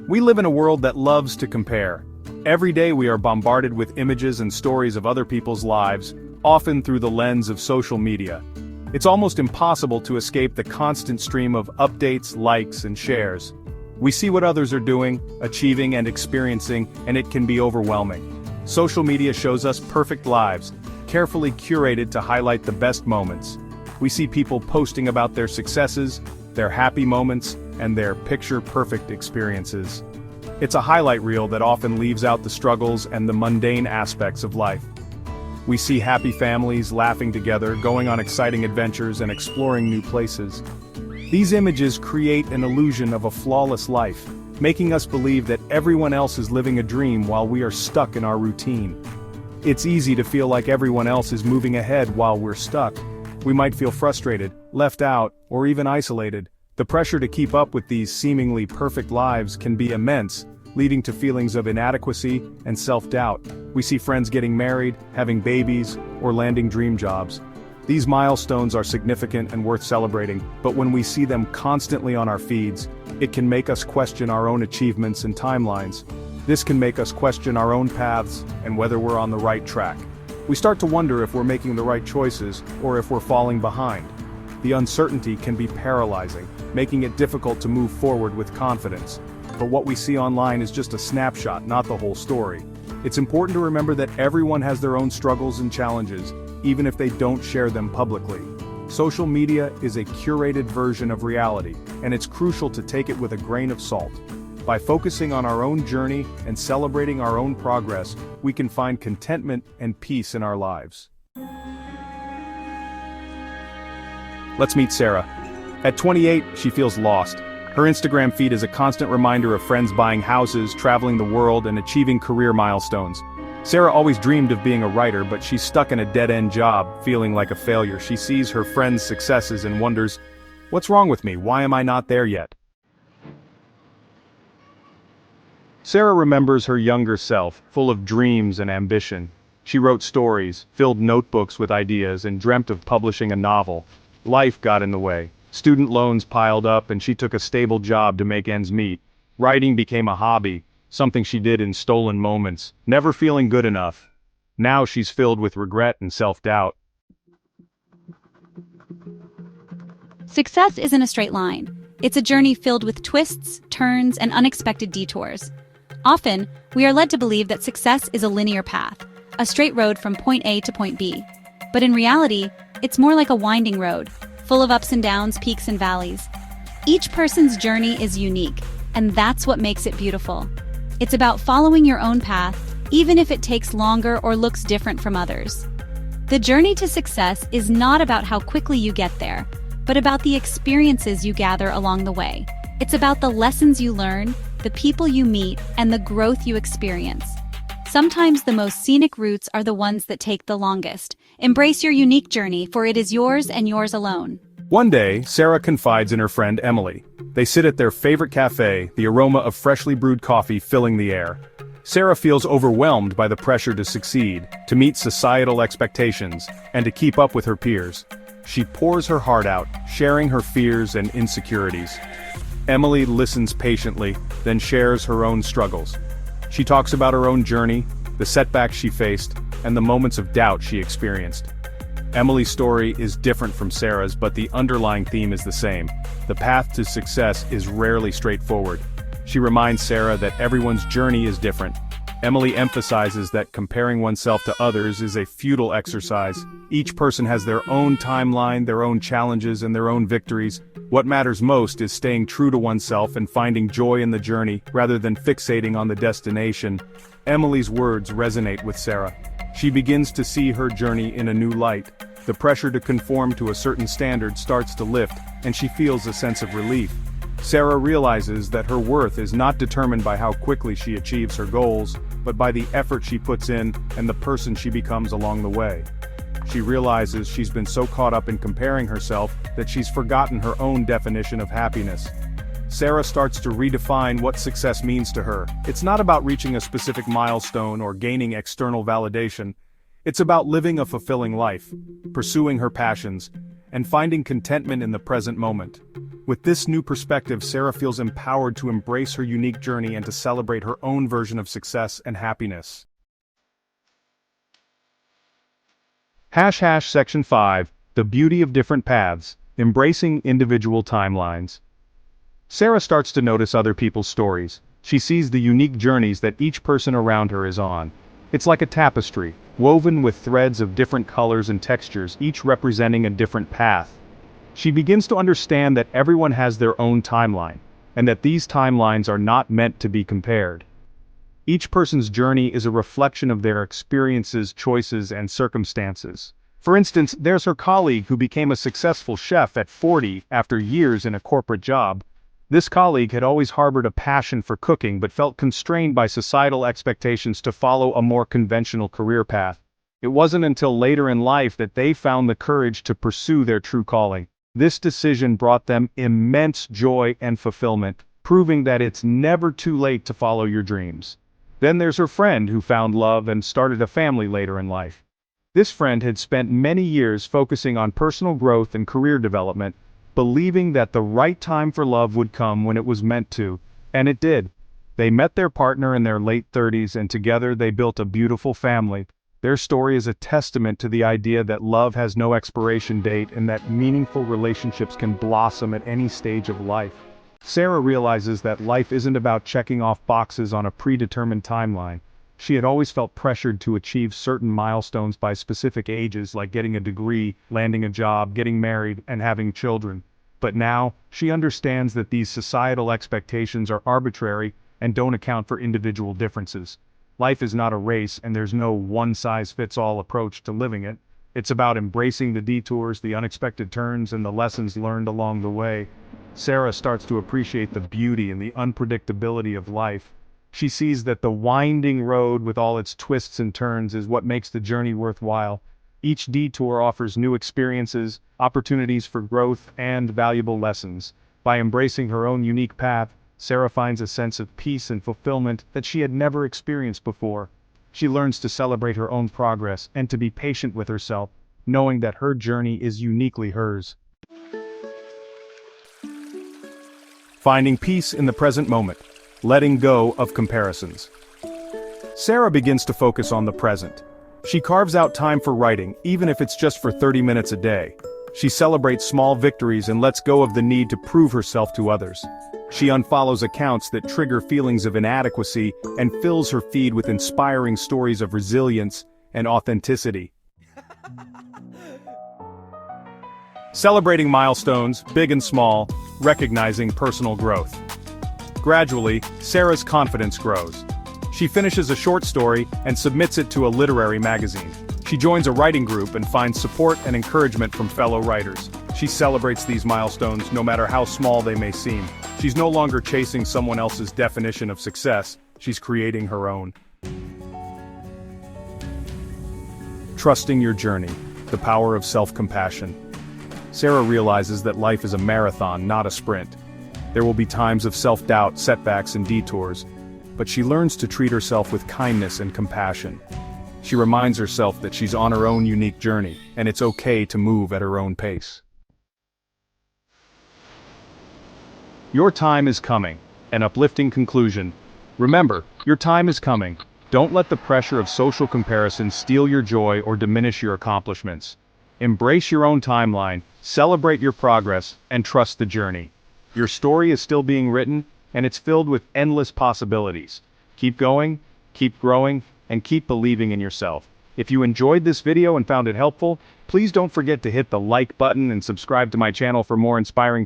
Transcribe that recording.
We live in a world that loves to compare. Every day we are bombarded with images and stories of other people's lives, often through the lens of social media. It's almost impossible to escape the constant stream of updates, likes, and shares. We see what others are doing, achieving, and experiencing, and it can be overwhelming. Social media shows us perfect lives, carefully curated to highlight the best moments. We see people posting about their successes, their happy moments, and their picture-perfect experiences. It's a highlight reel that often leaves out the struggles and the mundane aspects of life. We see happy families laughing together, going on exciting adventures, and exploring new places. These images create an illusion of a flawless life, making us believe that everyone else is living a dream while we are stuck in our routine. It's easy to feel like everyone else is moving ahead while we're stuck. We might feel frustrated, left out, or even isolated. The pressure to keep up with these seemingly perfect lives can be immense, leading to feelings of inadequacy and self-doubt. We see friends getting married, having babies, or landing dream jobs. These milestones are significant and worth celebrating, but when we see them constantly on our feeds, it can make us question our own achievements and timelines. This can make us question our own paths and whether we're on the right track. We start to wonder if we're making the right choices or if we're falling behind. The uncertainty can be paralyzing, making it difficult to move forward with confidence. But what we see online is just a snapshot, not the whole story. It's important to remember that everyone has their own struggles and challenges, even if they don't share them publicly. Social media is a curated version of reality, and it's crucial to take it with a grain of salt. By focusing on our own journey and celebrating our own progress, we can find contentment and peace in our lives. Let's meet Sarah. At 28, she feels lost. Her Instagram feed is a constant reminder of friends buying houses, traveling the world, and achieving career milestones. Sarah always dreamed of being a writer, but she's stuck in a dead-end job, feeling like a failure. She sees her friends' successes and wonders, what's wrong with me? Why am I not there yet? Sarah remembers her younger self, full of dreams and ambition. She wrote stories, filled notebooks with ideas, and dreamt of publishing a novel. Life got in the way. Student loans piled up and she took a stable job to make ends meet. Writing became a hobby, something she did in stolen moments, never feeling good enough. Now she's filled with regret and self-doubt. Success isn't a straight line. It's a journey filled with twists, turns, and unexpected detours. Often, we are led to believe that success is a linear path, a straight road from point A to point B. But in reality, it's more like a winding road, full of ups and downs, peaks and valleys. Each person's journey is unique, and that's what makes it beautiful. It's about following your own path, even if it takes longer or looks different from others. The journey to success is not about how quickly you get there, but about the experiences you gather along the way. It's about the lessons you learn, the people you meet, and the growth you experience. Sometimes the most scenic routes are the ones that take the longest. Embrace your unique journey, for it is yours and yours alone. One day, Sarah confides in her friend Emily. They sit at their favorite cafe, the aroma of freshly brewed coffee filling the air. Sarah feels overwhelmed by the pressure to succeed, to meet societal expectations, and to keep up with her peers. She pours her heart out, sharing her fears and insecurities. Emily listens patiently, then shares her own struggles. She talks about her own journey, the setbacks she faced, and the moments of doubt she experienced. Emily's story is different from Sarah's, but the underlying theme is the same. The path to success is rarely straightforward. She reminds Sarah that everyone's journey is different. Emily emphasizes that comparing oneself to others is a futile exercise. Each person has their own timeline, their own challenges, and their own victories. What matters most is staying true to oneself and finding joy in the journey, rather than fixating on the destination. Emily's words resonate with Sarah. She begins to see her journey in a new light. The pressure to conform to a certain standard starts to lift, and she feels a sense of relief. Sarah realizes that her worth is not determined by how quickly she achieves her goals, but by the effort she puts in and the person she becomes along the way. She realizes she's been so caught up in comparing herself that she's forgotten her own definition of happiness. Sarah starts to redefine what success means to her. It's not about reaching a specific milestone or gaining external validation. It's about living a fulfilling life, pursuing her passions, and finding contentment in the present moment. With this new perspective, Sarah feels empowered to embrace her unique journey and to celebrate her own version of success and happiness. Section 5, The Beauty of Different Paths, Embracing Individual Timelines. Sarah starts to notice other people's stories. She sees the unique journeys that each person around her is on. It's like a tapestry, woven with threads of different colors and textures, each representing a different path. She begins to understand that everyone has their own timeline, and that these timelines are not meant to be compared. Each person's journey is a reflection of their experiences, choices, and circumstances. For instance, there's her colleague who became a successful chef at 40 after years in a corporate job. This colleague had always harbored a passion for cooking but felt constrained by societal expectations to follow a more conventional career path. It wasn't until later in life that they found the courage to pursue their true calling. This decision brought them immense joy and fulfillment, proving that it's never too late to follow your dreams. Then there's her friend who found love and started a family later in life. This friend had spent many years focusing on personal growth and career development, believing that the right time for love would come when it was meant to, and it did. They met their partner in their late 30s and together they built a beautiful family. Their story is a testament to the idea that love has no expiration date and that meaningful relationships can blossom at any stage of life. Sarah realizes that life isn't about checking off boxes on a predetermined timeline. She had always felt pressured to achieve certain milestones by specific ages, like getting a degree, landing a job, getting married, and having children. But now, she understands that these societal expectations are arbitrary and don't account for individual differences. Life is not a race, and there's no one-size-fits-all approach to living it. It's about embracing the detours, the unexpected turns, and the lessons learned along the way. Sarah starts to appreciate the beauty and the unpredictability of life. She sees that the winding road with all its twists and turns is what makes the journey worthwhile. Each detour offers new experiences, opportunities for growth, and valuable lessons. By embracing her own unique path, Sarah finds a sense of peace and fulfillment that she had never experienced before. She learns to celebrate her own progress and to be patient with herself, knowing that her journey is uniquely hers. Finding peace in the present moment. Letting go of comparisons. Sarah begins to focus on the present. She carves out time for writing, even if it's just for 30 minutes a day. She celebrates small victories and lets go of the need to prove herself to others. She unfollows accounts that trigger feelings of inadequacy and fills her feed with inspiring stories of resilience and authenticity. Celebrating milestones, big and small, recognizing personal growth. Gradually, Sarah's confidence grows. She finishes a short story and submits it to a literary magazine. She joins a writing group and finds support and encouragement from fellow writers. She celebrates these milestones no matter how small they may seem. She's no longer chasing someone else's definition of success, she's creating her own. Trusting your journey, the power of self-compassion. Sarah realizes that life is a marathon, not a sprint. There will be times of self-doubt, setbacks, and detours, but she learns to treat herself with kindness and compassion. She reminds herself that she's on her own unique journey, and it's okay to move at her own pace. Your time is coming. An uplifting conclusion. Remember, your time is coming. Don't let the pressure of social comparison steal your joy or diminish your accomplishments. Embrace your own timeline, celebrate your progress, and trust the journey. Your story is still being written, and it's filled with endless possibilities. Keep going, keep growing, and keep believing in yourself. If you enjoyed this video and found it helpful, please don't forget to hit the like button and subscribe to my channel for more inspiring